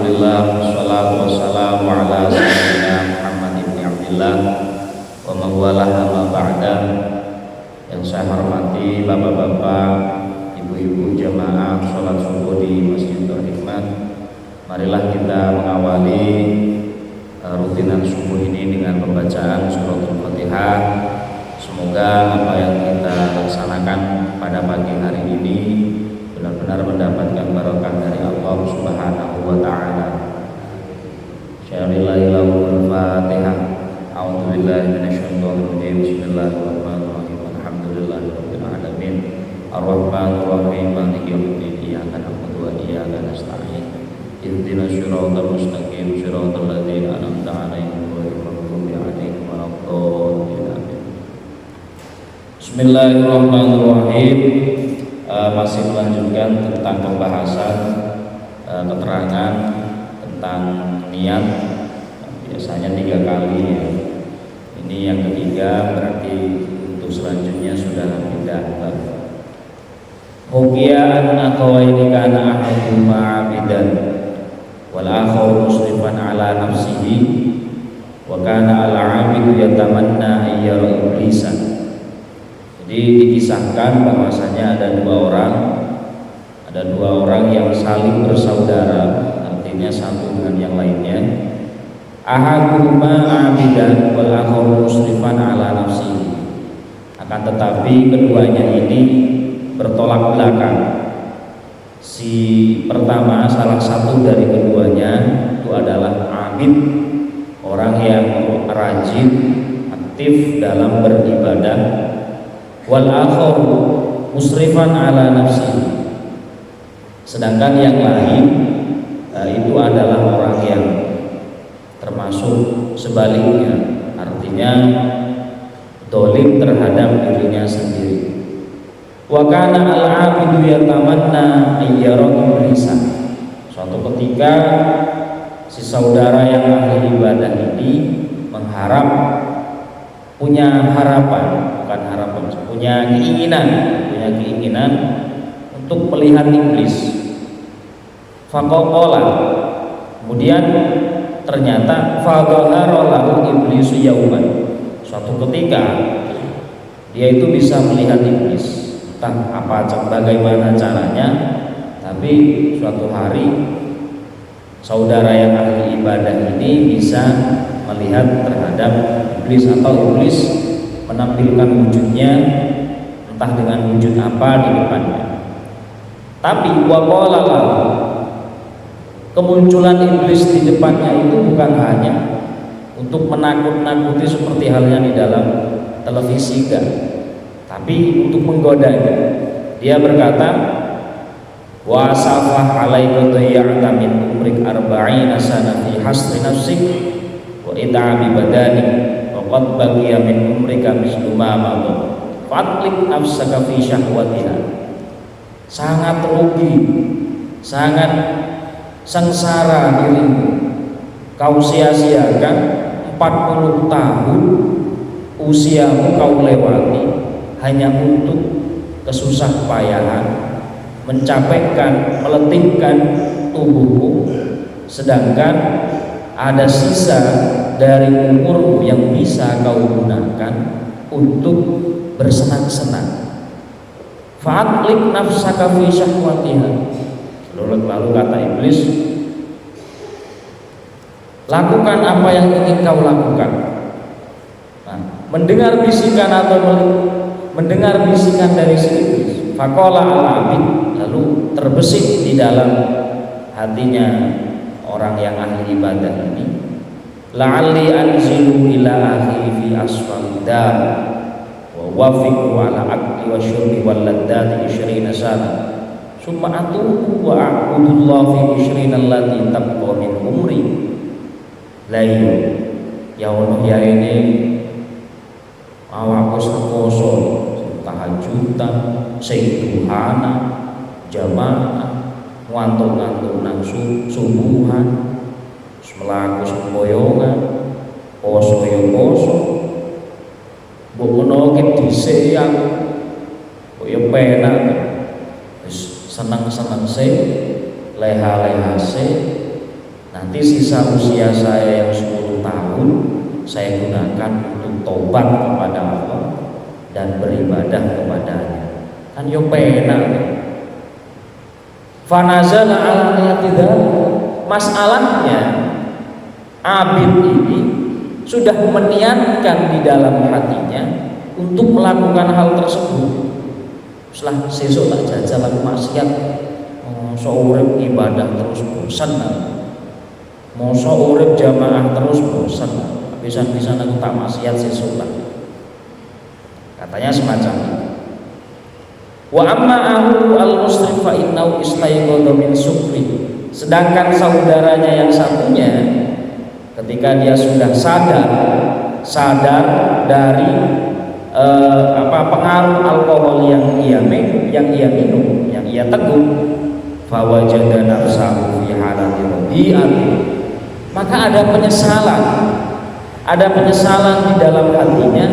Alhamdulillah, wassalatu wassalamu ala sayyidina Muhammad ibn Abdillah wa mawalah amma ba'da. Yang saya hormati bapak-bapak, ibu-ibu jamaah sholat subuh di Masjidul Hikmat. Marilah kita mengawali rutinan subuh ini dengan pembacaan suratul Fatihah. Semoga apa yang kita laksanakan pada pagi hari ini benar-benar mendapatkan barokah dari Allah Subhanahu wa taala. Syarillahil Fatihah. A'udzubillahi minasyaitonir rajim. Bismillahirrahmanirrahim. Alhamdulillahirabbil alamin. Arrahmanir rahim. Maliki yaumiddin. Iyyaka na'budu wa iyyaka nasta'in. Ihdinas siratal mustaqim. Siratal ladzina an'amta 'alaihim ghairil maghdubi 'alaihim waladdallin. Bismillahirrahmanirrahim. Masih melanjutkan tentang pembahasan keterangan tentang niat. Biasanya 3 kali ya. Ini yang ketiga, berarti untuk selanjutnya sudah tidak. Hukiya an akhawaini kana ahaduhuma 'abidan wal akharu musrifan ala nafsihi wa kana al-'abidu yatamanna ayyara iblisan. Jadi dikisahkan bahwasanya ada dua orang yang saling bersaudara, artinya satu dengan yang lainnya. Ahaduhuma 'abidan wal akharu musrifan ala nafsihi. Akan tetapi keduanya ini bertolak belakang. Si pertama, salah satu dari keduanya itu adalah 'abid, orang yang rajin, aktif dalam beribadah. Wal akharu musrifan ala nafsihi. Sedangkan yang lain itu adalah orang yang termasuk sebaliknya, artinya dolim terhadap dirinya sendiri. Wa kana al-'abidu yatamanna ayyara iblisan. Suatu ketika si saudara yang ahli ibadah ini mengharap, punya harapan, bukan harapan, punya keinginan untuk melihat iblis. Faqala, kemudian ternyata fadhahara lahu iblisu yauman. Suatu ketika dia itu bisa melihat iblis. Entah bagaimana caranya, tapi suatu hari saudara yang ahli ibadah ini bisa melihat terhadap iblis, atau iblis menampilkan wujudnya, entah dengan wujud apa di depannya. Tapi waqala lahu, kemunculan iblis di depannya itu bukan hanya untuk menakut-nakuti seperti halnya di dalam televisi, enggak, tapi untuk menggodanya. Dia berkata, wa safah alaika tayya'ta min umrik arba'ina sana fi hasri nafsik wa it'abi badani wa qad baqiya min umrika mislu ma madha fatlik nafsaka fi syahwatiha. Sangat rugi, sangat sengsara dirimu, kau sia-siakan 40 tahun usiamu kau lewati hanya untuk kesusah payahan mencapaikan, meletihkan tubuhmu, sedangkan ada sisa dari umurmu yang bisa kau gunakan untuk bersenang-senang. Fa'atlik nafsaka fi syahwatiha. Lalu kata iblis, lakukan apa yang ingin kau lakukan. Nah, mendengar bisikan mendengar bisikan dari si iblis. Faqala al-'abid, lalu terbesit di dalam hatinya orang yang ahli ibadah ini, la'alli anzilu ila akhi fi asfalid dar wa wafiqu ala aqli wa syurbi wal laddati 20 sana summa atubu wa a'budullah fi 20 allati tabqa min umri. Layu ya ono ya ini awakku saposo tahajudan sing duhana jamaah ngantuk-ngantuk nang subuhan melaku semboyongan poso ya poso mbok menawa ki dhisik yang kok ya penak wis seneng-seneng se leha-leha se nanti sisa usia saya yang 10 tahun saya gunakan untuk tobat kepada Allah dan beribadah kepadanya. Kan yo penak. Fanazala ala niyatidzal. Masalahnya abid ini sudah meniatkan di dalam hatinya untuk melakukan hal tersebut. Setelah sesuk tak jajal laku maksiat, urip ibadah terus bosan, urip jamaah terus bosan, bisa-bisa aku tak maksiat sesuk lah. Katanya semacam itu. Wa amma ahu al-muslim fa innahu istayqadha min sukri. Sedangkan saudaranya yang satunya ketika dia sudah sadar dari pengaruh alkohol yang ia minum, yang ia teguh, fa wajada nafsahu fi halati radiyati. Maka ada penyesalan di dalam hatinya.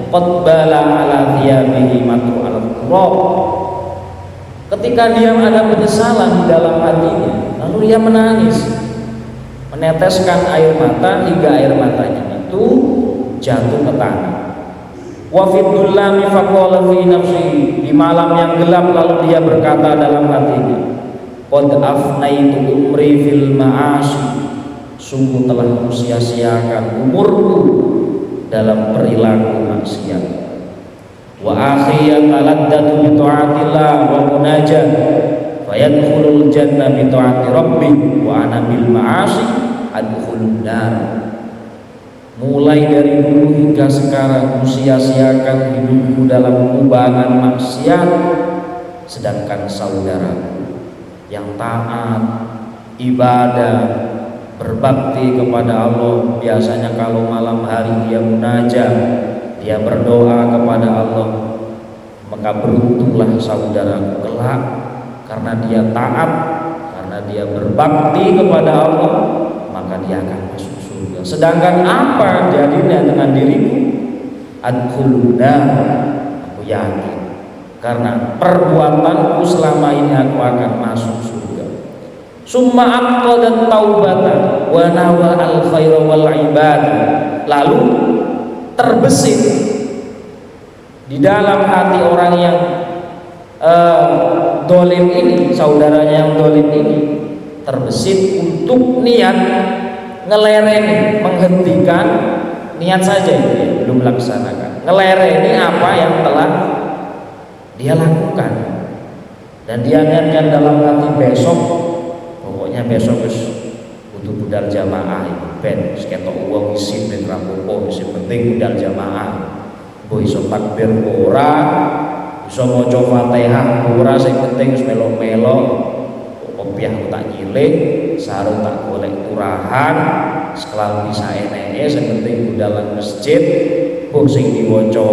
Qad bala ala thiyabihi matu al-qurab. Ketika dia ada penyesalan di dalam hatinya, lalu dia menangis, meneteskan air mata hingga air matanya itu jatuh ke tanah. Wa fi dhullami faqala fi nafsihi. Di malam yang gelap lalu dia berkata dalam hatinya, qad afnaitu umri fil ma'asi. Sungguh telah sia-siakan umurku dalam perilaku maksiat. Wa akhi yataladdatu bi ta'atillah wa munajat fayadkhulul jannah bi ta'ati rabbih wa ana bil ma'asi adkhulun nar. Mulai dari dulu hingga sekarang sia-siakan hidupku dalam kubangan maksiat, sedangkan saudaraku yang taat, ibadah, berbakti kepada Allah, biasanya kalau malam hari dia munajat, dia berdoa kepada Allah, maka beruntunglah saudaraku kelak karena dia taat, karena dia berbakti kepada Allah, maka dia akan masuk surga. Sedangkan apa jadinya dengan diriku? Adkhulun nar. Aku yakin karena perbuatanku selama ini aku akan masuk surga. Summa aqadat taubatan wa nawa al khaira wal ibadah. Lalu terbesit di dalam hati orang yang dolim ini, saudaranya yang dolim ini, terbesit untuk niat ngelereni, menghentikan niat saja itu ya, belum melaksanakan, ngelereni apa yang telah dia lakukan, dan dia niatkan dalam hati besok butuh budal jamaah ben seketok uang isin ben rapopo sing penting budal jamaah mbok iso takbir ora iso maca Fatihah ora sing penting wis melo-melo kopiah aku tak nyilih sarung tak golek turahan sekelalu bisa eneke sing penting budalan masjid mbok sing diwaca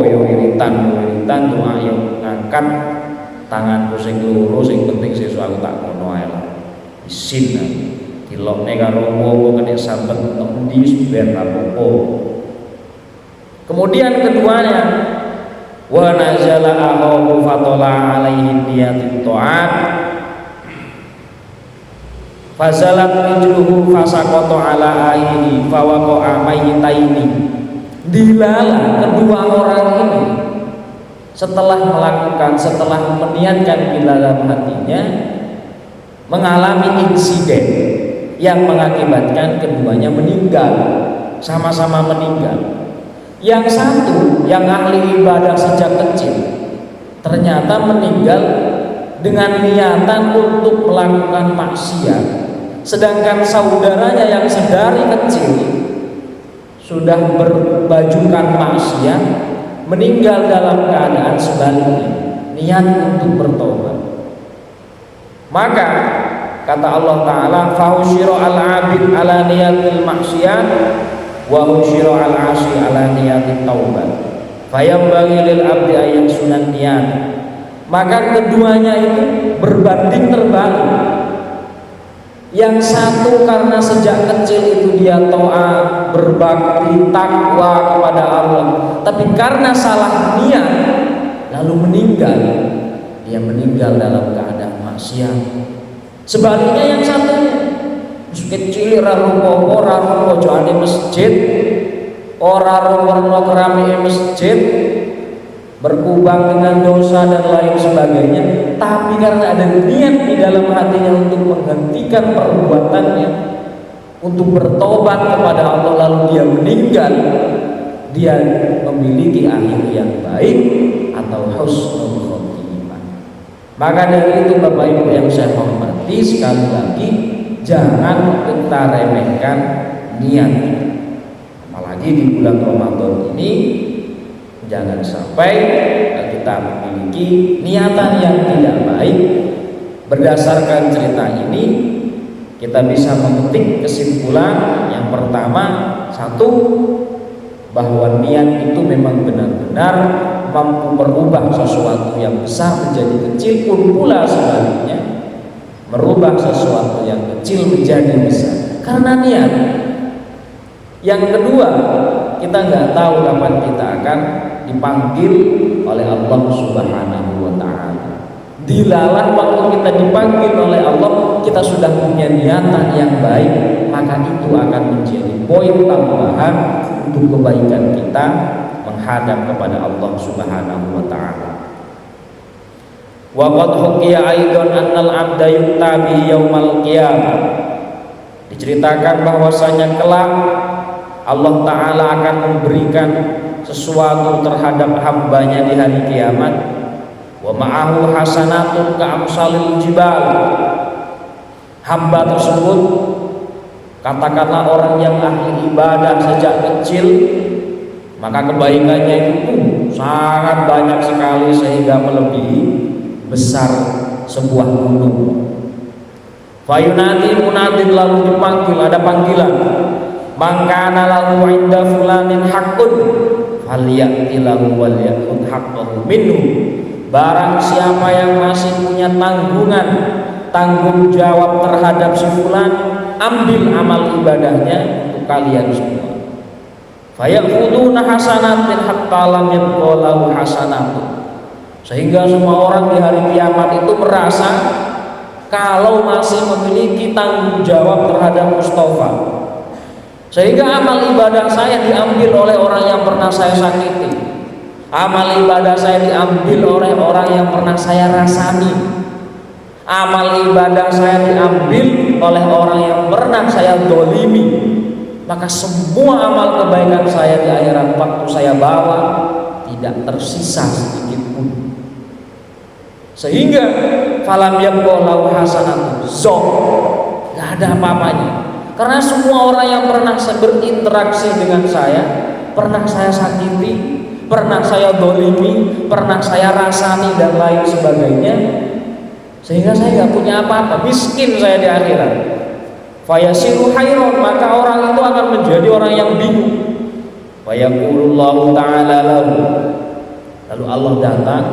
yo wiritan doa yo ngangkat tanganku sing loro sing penting sesuk aku tak ngono ae lah isin dilokne karo wong kena sambet endi ben apa. Kemudian keduanya wa nazala ahu fatola alaihi niyatit ta'at fazalat rijluhu fasaqata ala aini fawaqa'a mayyitaini. Dilala kedua orang ini setelah meniatkan di dalam hatinya mengalami insiden yang mengakibatkan keduanya meninggal, sama-sama meninggal. Yang satu yang ahli ibadah sejak kecil ternyata meninggal dengan niatan untuk melakukan maksiat, sedangkan saudaranya yang sedari kecil sudah berbajukan maksiat meninggal dalam keadaan sebaliknya, niat untuk bertobat. Maka kata Allah Ta'ala fahusyira al-abid ala niyatil maksiyat wa husyira al-asi ala niyatil taubat fayambagi lil abdi ayat sunan niyat. Maka keduanya itu berbanding terbalik. Yang satu karena sejak kecil itu dia taat, berbakti, takwa kepada Allah, tapi karena salah niat lalu meninggal, dia meninggal dalam keadaan maksiat. Sebaliknya yang satu kecil ora rupa ora pojokane masjid, ora warna keramik masjid, berkubang dengan dosa dan lain sebagainya, tapi karena ada niat di dalam hatinya untuk menghentikan perbuatannya, untuk bertobat kepada Allah, lalu dia meninggal, dia memiliki akhir yang baik atau husnul khotimah. Maka dari itu Bapak Ibu yang saya hormati, sekali lagi jangan kita remehkan niat, apalagi di bulan Ramadan ini. Jangan sampai kita memiliki niatan yang tidak baik. Berdasarkan cerita ini kita bisa memetik kesimpulan yang pertama, satu, bahwa niat itu memang benar-benar mampu merubah sesuatu yang besar menjadi kecil, pun pula sebaliknya merubah sesuatu yang kecil menjadi besar karena niat. Yang kedua, kita nggak tahu kapan kita akan dipanggil oleh Allah Subhanahu wa Ta'ala. Dilalah waktu kita dipanggil oleh Allah, kita sudah punya niatan yang baik, maka itu akan menjadi poin tambahan untuk kebaikan kita menghadap kepada Allah Subhanahu wa Ta'ala. Wa qad hukiya aidan annal abda yuktabi yaumal qiyamah. Diceritakan bahwasanya kelak Allah Ta'ala akan memberikan sesuatu terhadap hambanya di hari kiamat. Wa ma'ahu hasanatun ka'amsalil jibal. Hamba tersebut, katakanlah orang yang ahli ibadah sejak kecil, maka kebaikannya itu sangat banyak sekali sehingga melebihi besar sebuah gunung. Fayunadi munadin, lalu dipanggil, ada panggilan, mangkana lahu inda fulanin haqqun falyati lahu walyakun haqqahu minhu. Barang siapa yang masih punya tanggung jawab terhadap si fulan, ambil amal ibadahnya untuk kalian semua. Fayakhuduna hasanatin hatta lam yabqa lahu hasanatun. Sehingga semua orang di hari kiamat itu merasa kalau masih memiliki tanggung jawab terhadap Mustafa, sehingga amal ibadah saya diambil oleh orang yang pernah saya sakiti, amal ibadah saya diambil oleh orang yang pernah saya rasani, amal ibadah saya diambil oleh orang yang pernah saya dolimi. Maka semua amal kebaikan saya di akhirat waktu saya bawa tidak tersisa sedikit pun, sehingga falam yabqa lahu hasanatun, nggak ada apa-apanya. Karena semua orang yang pernah berinteraksi dengan saya, pernah saya sakiti, pernah saya dolimi, pernah saya rasani dan lain sebagainya, sehingga saya nggak punya apa-apa, miskin saya di akhirat. Fayasiru hayron, maka orang itu akan menjadi orang yang bingung. Fayaqulullahu ta'ala lahu, lalu Allah datang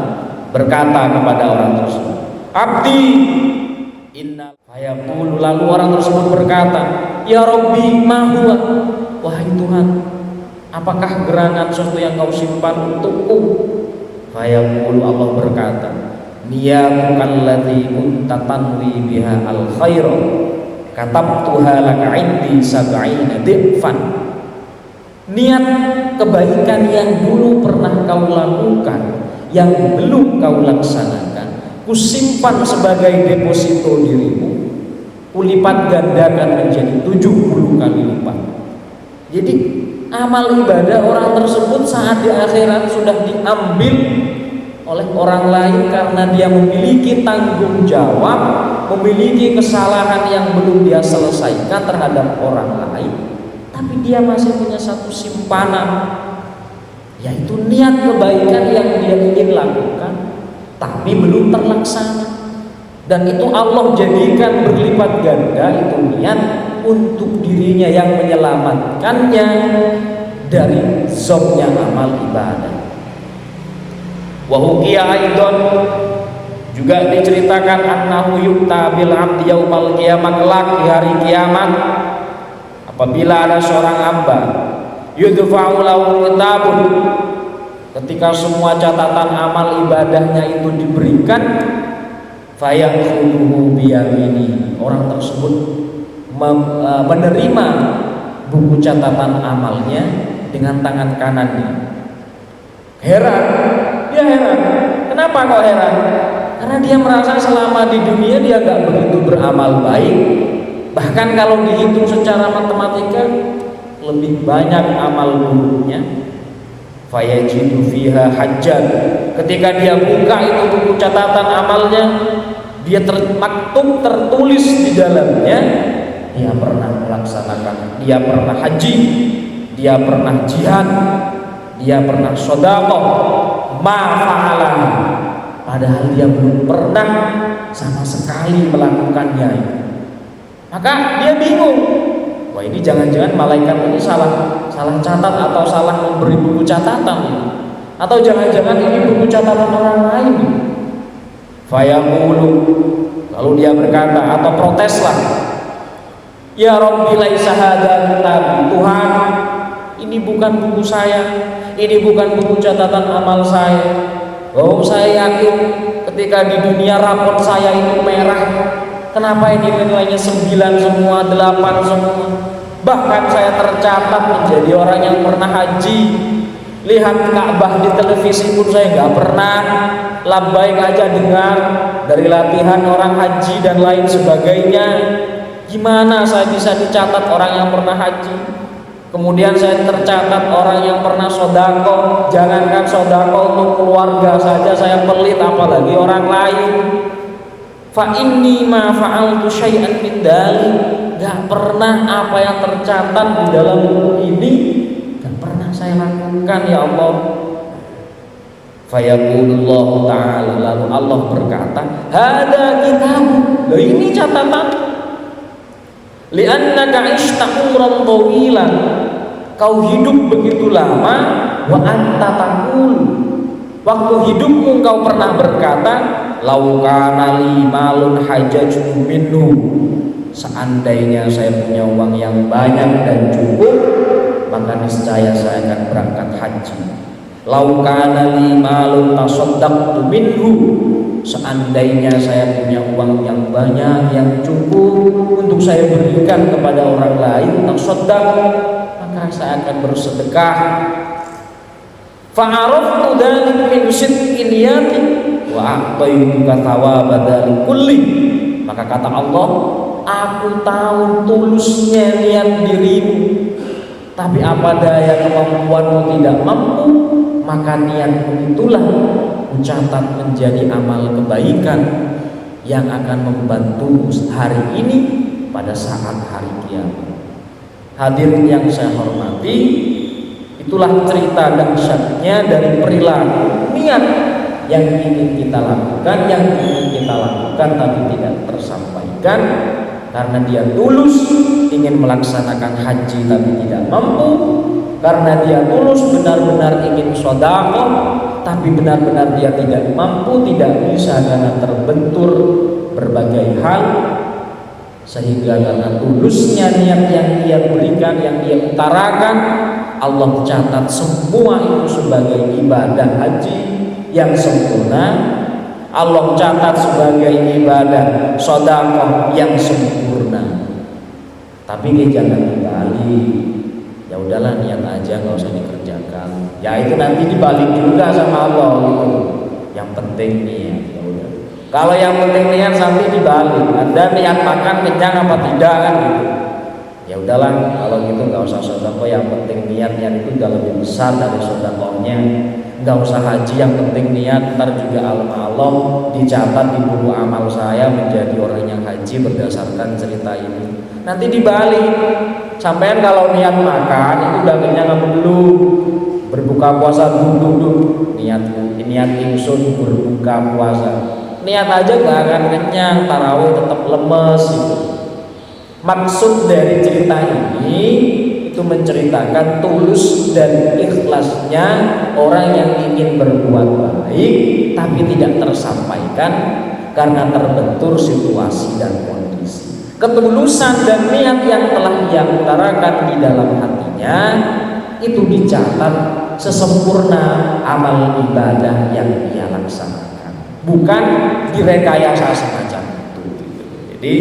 berkata kepada orang tersebut, abdi inna. Fayaqulu, lalu orang tersebut berkata, ya Rabbi ma huwa, wahai Tuhan, apakah gerangan sesuatu yang kau simpan untukku? Fayaqulu, Allah berkata, niyatukal ladzi kunta tanwi biha al khaira katabtuha laka indi sab'ina dhifan. Niat kebaikan yang dulu pernah kau lakukan, yang belum kau laksanakan, kusimpan sebagai deposito dirimu, kulipat gandakan menjadi 70 kali lipat. Jadi amal ibadah orang tersebut saat di akhirat sudah diambil oleh orang lain karena dia memiliki tanggung jawab, memiliki kesalahan yang belum dia selesaikan terhadap orang lain, tapi dia masih punya satu simpanan, yaitu niat kebaikan yang dia ingin lakukan tapi belum terlaksana, dan itu Allah jadikan berlipat ganda itu niat untuk dirinya yang menyelamatkannya dari zomnya amal ibadah. Wa hukiya aidan, juga diceritakan annahu yukta bil abdi yaumal qiyamah, kelak di hari kiamat apabila ada seorang hamba yudfa'u lahu kitabun, ketika semua catatan amal ibadahnya itu diberikan, fayakhudhuhu biyamini, orang tersebut menerima buku catatan amalnya dengan tangan kanannya. Heran, dia heran. Kenapa kok heran? Karena dia merasa selama di dunia dia gak begitu beramal baik. Bahkan kalau dihitung secara matematika lebih banyak amal buruknya. Fayajidu fiha hajjan. Ketika dia buka itu buku catatan amalnya, dia maktub tertulis di dalamnya, dia pernah melaksanakan, dia pernah haji, dia pernah jihad, dia pernah sedekah, ma fa'ala. Padahal dia belum pernah sama sekali melakukannya. Maka dia bingung. Wah, ini jangan-jangan malaikat ini salah catat atau salah memberi buku catatan, atau jangan-jangan ini buku catatan orang lain. Fayaqulu, lalu dia berkata atau proteslah, ya Rabbi laisa hadza kitab, Tuhan ini bukan buku saya, ini bukan buku catatan amal saya. Oh, saya yakin ketika di dunia rapot saya itu merah. Kenapa ini nilainya 9 semua, 8 semua? Bahkan saya tercatat menjadi orang yang pernah haji. Lihat Ka'bah di televisi pun saya nggak pernah. Labbaik aja dengar dari latihan orang haji dan lain sebagainya. Gimana saya bisa dicatat orang yang pernah haji? Kemudian saya tercatat orang yang pernah sodako. Jangankan sodako untuk keluarga saja saya pelit, apalagi orang lain. Fa inni ma fa'altu syai'an min dzalik. Gak pernah apa yang tercatat di dalam buku ini gak pernah saya lakukan, ya Allah. Fayaqulullahu ta'ala, lalu Allah berkata, hada kitab, loh ini catatan. Li'annaka ishta umran tawilan, kau hidup begitu lama. Wa anta taqul, waktu hidupmu kau pernah berkata, lau kana li malun hajajtu minhu, seandainya saya punya uang yang banyak dan cukup, maka niscaya saya akan berangkat haji. Lau kana li malun tasaddaqtu minhu, seandainya saya punya uang yang banyak yang cukup untuk saya berikan kepada orang lain, tasaddaq, maka saya akan bersedekah. Fa'araftu dzalik min sidqi niyati wa a'taytuka thawaba dzalik kulli. Maka kata Allah, aku tahu tulusnya niat dirimu, tapi apa daya kemampuanmu tidak mampu, maka niatmu itulah kucatat menjadi amal kebaikan yang akan membantu hari ini pada saat hari kiamat. Hadirin yang saya hormati, itulah cerita dahsyatnya dari perilaku niat yang ingin kita lakukan, tapi tidak tersampaikan karena dia tulus ingin melaksanakan haji tapi tidak mampu, karena dia tulus benar-benar ingin sedekah tapi benar-benar dia tidak mampu, tidak bisa karena terbentur berbagai hal, sehingga karena tulusnya niat yang dia berikan, yang dia utarakan, Allah catat semua itu sebagai ibadah haji yang sempurna. Allah catat sebagai ibadah sedekah yang sempurna. Tapi dia jangan dibalik. Ya udahlah, niat aja, nggak usah dikerjakan. Ya itu nanti dibalik juga sama Allah gitu. Yang penting niat. Ya udah. Kalau yang penting niat sampai dibalik. Anda niat makan kenyang apa tidak kan gitu. Ya udahlah, kalau gitu nggak usah sedekah, yang penting niatnya itu udah lebih besar dari sedekahnya. Nggak usah haji, yang penting niat, ntar juga Allah dicatat di buku amal saya menjadi orang yang haji berdasarkan cerita ini. Nanti dibalik, sampean kalau niat makan itu udah kenyang apa belum? Berbuka puasa dulu, niat ingsun berbuka puasa, niat aja gak akan kenyang, tarawih tetap lemes gitu. Maksud dari cerita ini itu menceritakan tulus dan ikhlasnya orang yang ingin berbuat baik tapi tidak tersampaikan karena terbentur situasi dan kondisi. Ketulusan dan niat yang telah dia utarakan di dalam hatinya itu dicatat sesempurna amal ibadah yang dia laksanakan, bukan direkayasa semacam itu. Jadi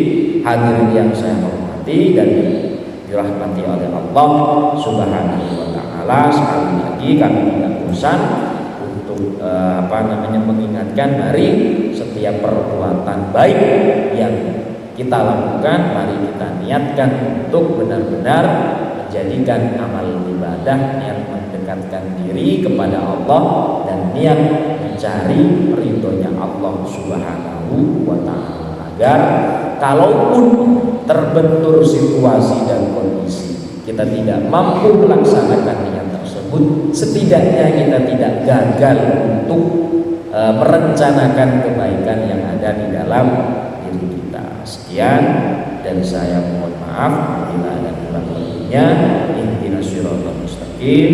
hadirin yang saya hormati, dirahmati dan dirahmati oleh Allah Subhanahu wa taala. Sekali lagi kami tidak bosan untuk mengingatkan, mari setiap perbuatan baik yang kita lakukan, mari kita niatkan untuk benar-benar menjadikan amal ibadah yang mendekatkan diri kepada Allah dan niat mencari ridhonya Allah Subhanahu wa taala, agar kalaupun terbentur situasi dan kondisi kita tidak mampu melaksanakan niat tersebut, setidaknya kita tidak gagal untuk merencanakan kebaikan yang ada di dalam diri kita. Sekian dari saya, mohon maaf bila ada kurang lebihnya. Ihdinas siratal mustaqim.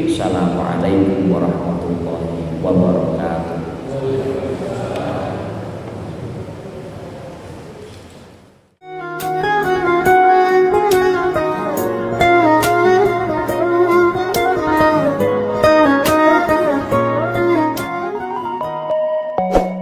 Assalamualaikum warahmatullahi wabarakatuh. You